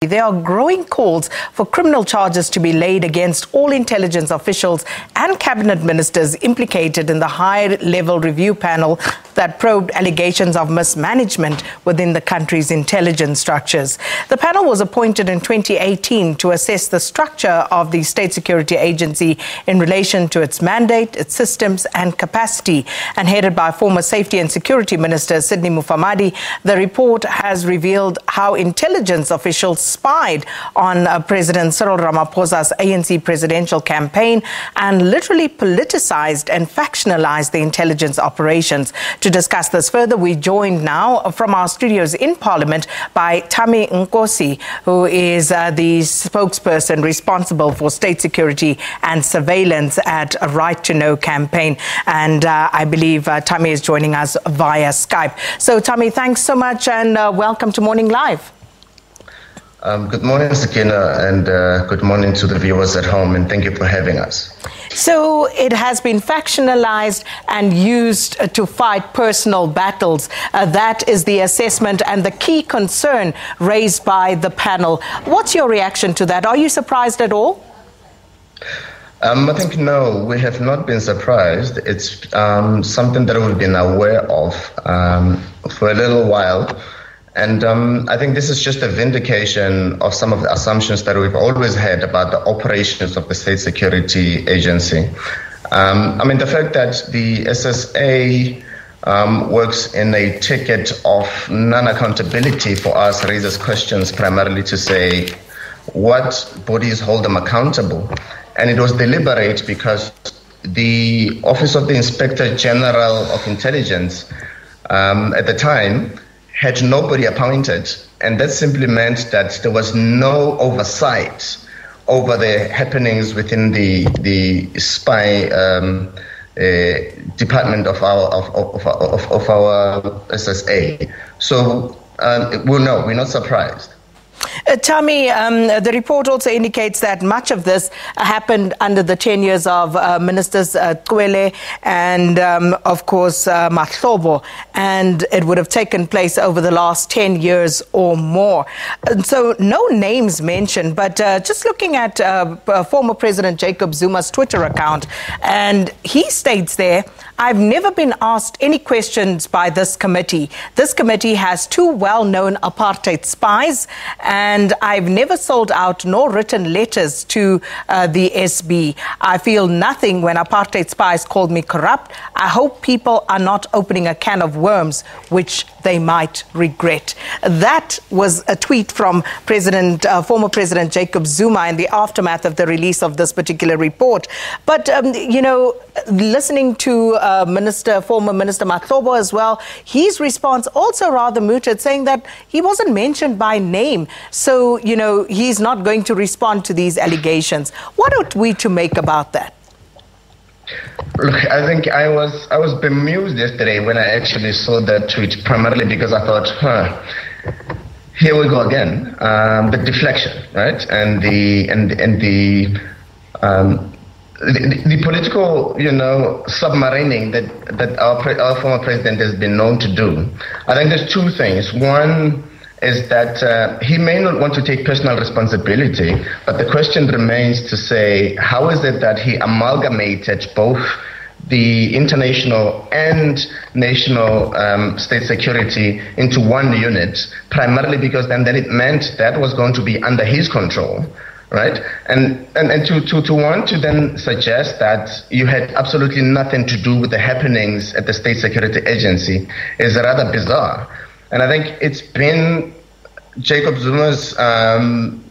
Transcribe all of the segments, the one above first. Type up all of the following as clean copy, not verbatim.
There are growing calls for criminal charges to be laid against all intelligence officials and cabinet ministers implicated in the high-level review panel that probed allegations of mismanagement within the country's intelligence structures. The panel was appointed in 2018 to assess the structure of the State Security Agency in relation to its mandate, its systems and capacity. And headed by former Safety and Security Minister Sydney Mufumadi, the report has revealed how intelligence officials spied on President Cyril Ramaphosa's ANC presidential campaign and literally politicized and factionalized the intelligence operations. To discuss this further, we joined now from our studios in Parliament by Thami Nkosi, who is the spokesperson responsible for state security and surveillance at a Right to Know campaign. And I believe Thami is joining us via Skype. So, Thami, thanks so much and welcome to Morning Live. Good morning, Sakina, and good morning to the viewers at home, and thank you for having us. So it has been factionalized and used to fight personal battles. That is the assessment and the key concern raised by the panel. What's your reaction to that? Are you surprised at all? I think no, we have not been surprised. It's something that we've been aware of for a little while. And I think this is just a vindication of some of the assumptions that we've always had about the operations of the State Security Agency. I mean, the fact that the SSA works in a ticket of non-accountability for us raises questions primarily to say what bodies hold them accountable. And it was deliberate because the Office of the Inspector General of Intelligence at the time had nobody appointed, and that simply meant that there was no oversight over the happenings within the spy department of our SSA. So we're not surprised. Thami, the report also indicates that much of this happened under the tenures of Ministers Cyril and, of course, Mahlobo, and it would have taken place over the last 10 years or more. And so no names mentioned, but just looking at former President Jacob Zuma's Twitter account, and he states there, "I've never been asked any questions by this committee. This committee has two well-known apartheid spies, and I've never sold out nor written letters to the SB. I feel nothing when apartheid spies called me corrupt. I hope people are not opening a can of worms, which they might regret." That was a tweet from former President Jacob Zuma in the aftermath of the release of this particular report. But, listening to former Minister Mahlobo as well, his response also rather mooted, saying that he wasn't mentioned by name. So, he's not going to respond to these allegations. What are we to make about that? Look, I think I was bemused yesterday when I actually saw that tweet, primarily because I thought, here we go again, the deflection, right, and the political, submarining that our former president has been known to do. I think there's two things. One is that he may not want to take personal responsibility, but the question remains to say, how is it that he amalgamated both the international and national state security into one unit, primarily because then it meant that was going to be under his control, right? And to want to then suggest that you had absolutely nothing to do with the happenings at the State Security Agency is rather bizarre. And I think it's been Jacob Zuma's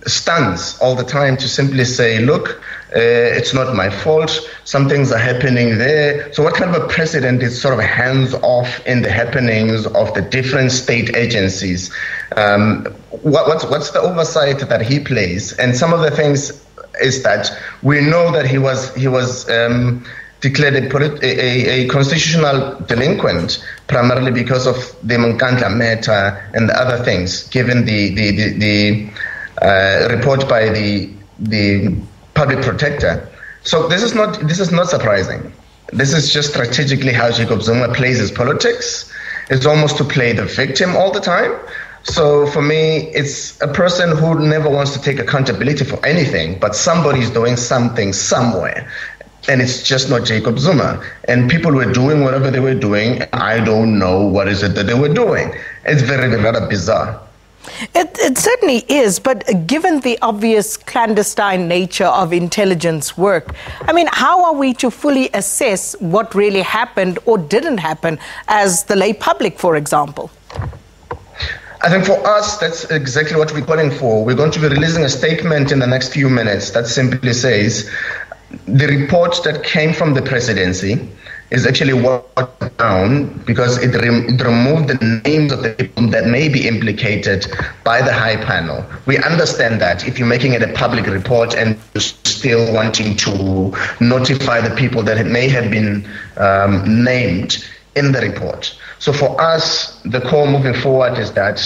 stance all the time to simply say, look, it's not my fault, some things are happening there. So what kind of a president is sort of hands-off in the happenings of the different state agencies? What's the oversight that he plays? And some of the things is that we know that he was declared a constitutional delinquent, primarily because of the Mankandla matter and the other things, given the report by the public protector. So this is not surprising. This is just strategically how Jacob Zuma plays his politics. It's almost to play the victim all the time. So for me, it's a person who never wants to take accountability for anything, but somebody's doing something somewhere. And it's just not Jacob Zuma. And people were doing whatever they were doing. I don't know what is it that they were doing. It's very, rather bizarre. It certainly is, but given the obvious clandestine nature of intelligence work, I mean, how are we to fully assess what really happened or didn't happen as the lay public, for example? I think for us, that's exactly what we're calling for. We're going to be releasing a statement in the next few minutes that simply says the report that came from the presidency is actually watered down because it removed the names of the people that may be implicated by the high panel. We understand that if you're making it a public report and you're still wanting to notify the people that it may have been named in the report. So for us, the call moving forward is that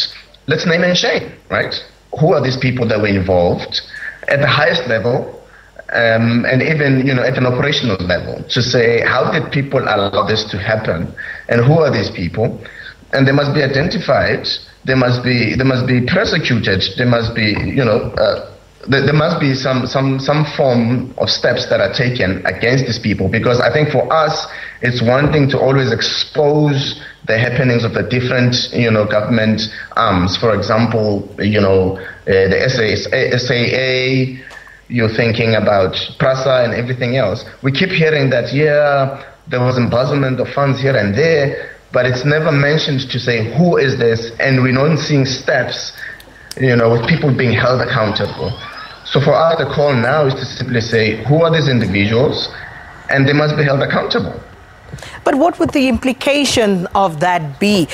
let's name and shame, right? Who are these people that were involved at the highest level? And even, at an operational level, to say, how did people allow this to happen, and who are these people? And they must be identified. They must be persecuted. There must be, there must be some form of steps that are taken against these people. Because I think for us, it's one thing to always expose the happenings of the different, government arms. For example, the SAA. You're thinking about PRASA and everything else. We keep hearing that, there was embezzlement of funds here and there, but it's never mentioned to say who is this, and we're not seeing steps, with people being held accountable. So for us, the call now is to simply say, who are these individuals, and they must be held accountable. But what would the implication of that be,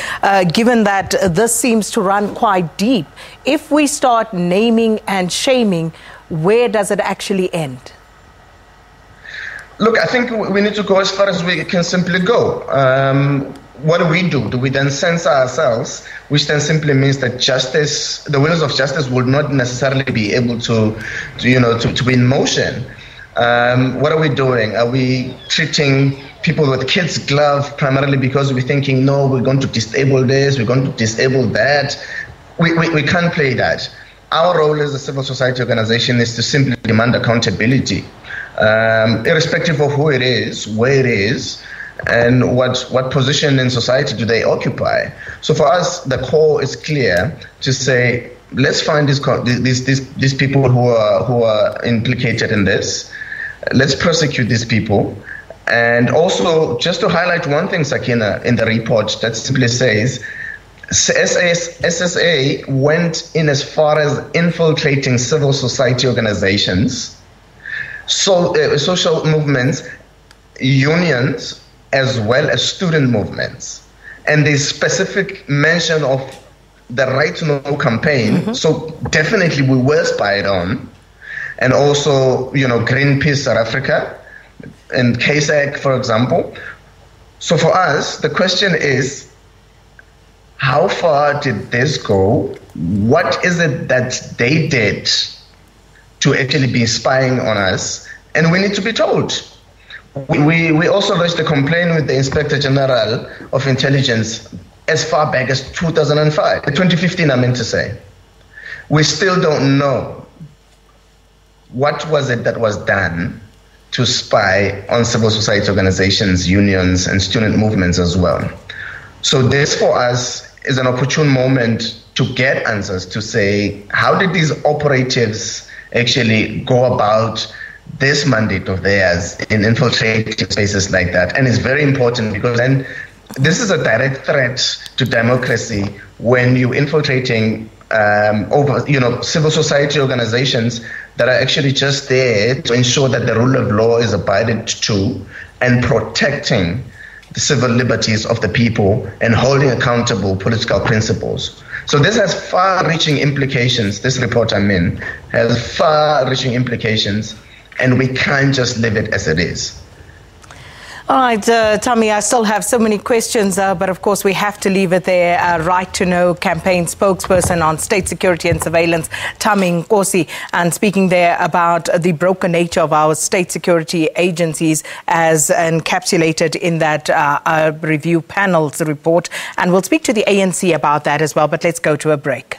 given that this seems to run quite deep? If we start naming and shaming, where does it actually end? Look, I think we need to go as far as we can simply go. What do? Do we then censor ourselves, which then simply means that justice, the wheels of justice, will not necessarily be able to be in motion? What are we doing? Are we treating people with kids' gloves primarily because we're thinking, no, we're going to disable this, we're going to disable that? We can't play that. Our role as a civil society organization is to simply demand accountability, irrespective of who it is, where it is, and what position in society do they occupy. So for us, the call is clear to say, let's find these people who are implicated in this. Let's prosecute these people. And also, just to highlight one thing, Sakina, in the report that simply says, SSA went in as far as infiltrating civil society organizations, social movements, unions, as well as student movements. And there's specific mention of the Right to Know campaign. Mm-hmm. So definitely we were spied on. And also, Greenpeace South Africa and KSAC, for example. So for us, the question is, how far did this go? What is it that they did to actually be spying on us? And we need to be told. We also lodged a complaint with the Inspector General of Intelligence as far back as 2015, I meant to say. We still don't know what was it that was done to spy on civil society organizations, unions, and student movements as well. So this for us is an opportune moment to get answers, to say, how did these operatives actually go about this mandate of theirs in infiltrating spaces like that? And it's very important because then this is a direct threat to democracy when you're infiltrating civil society organizations that are actually just there to ensure that the rule of law is abided to and protecting the civil liberties of the people and holding accountable political principles. So this has far-reaching implications. This report has far-reaching implications, and we can't just leave it as it is. All right, Thami, I still have so many questions, but of course we have to leave it there. Right to Know campaign spokesperson on state security and surveillance, Thami Nkosi, and speaking there about the broken nature of our state security agencies as encapsulated in that review panel's report. And we'll speak to the ANC about that as well, but let's go to a break.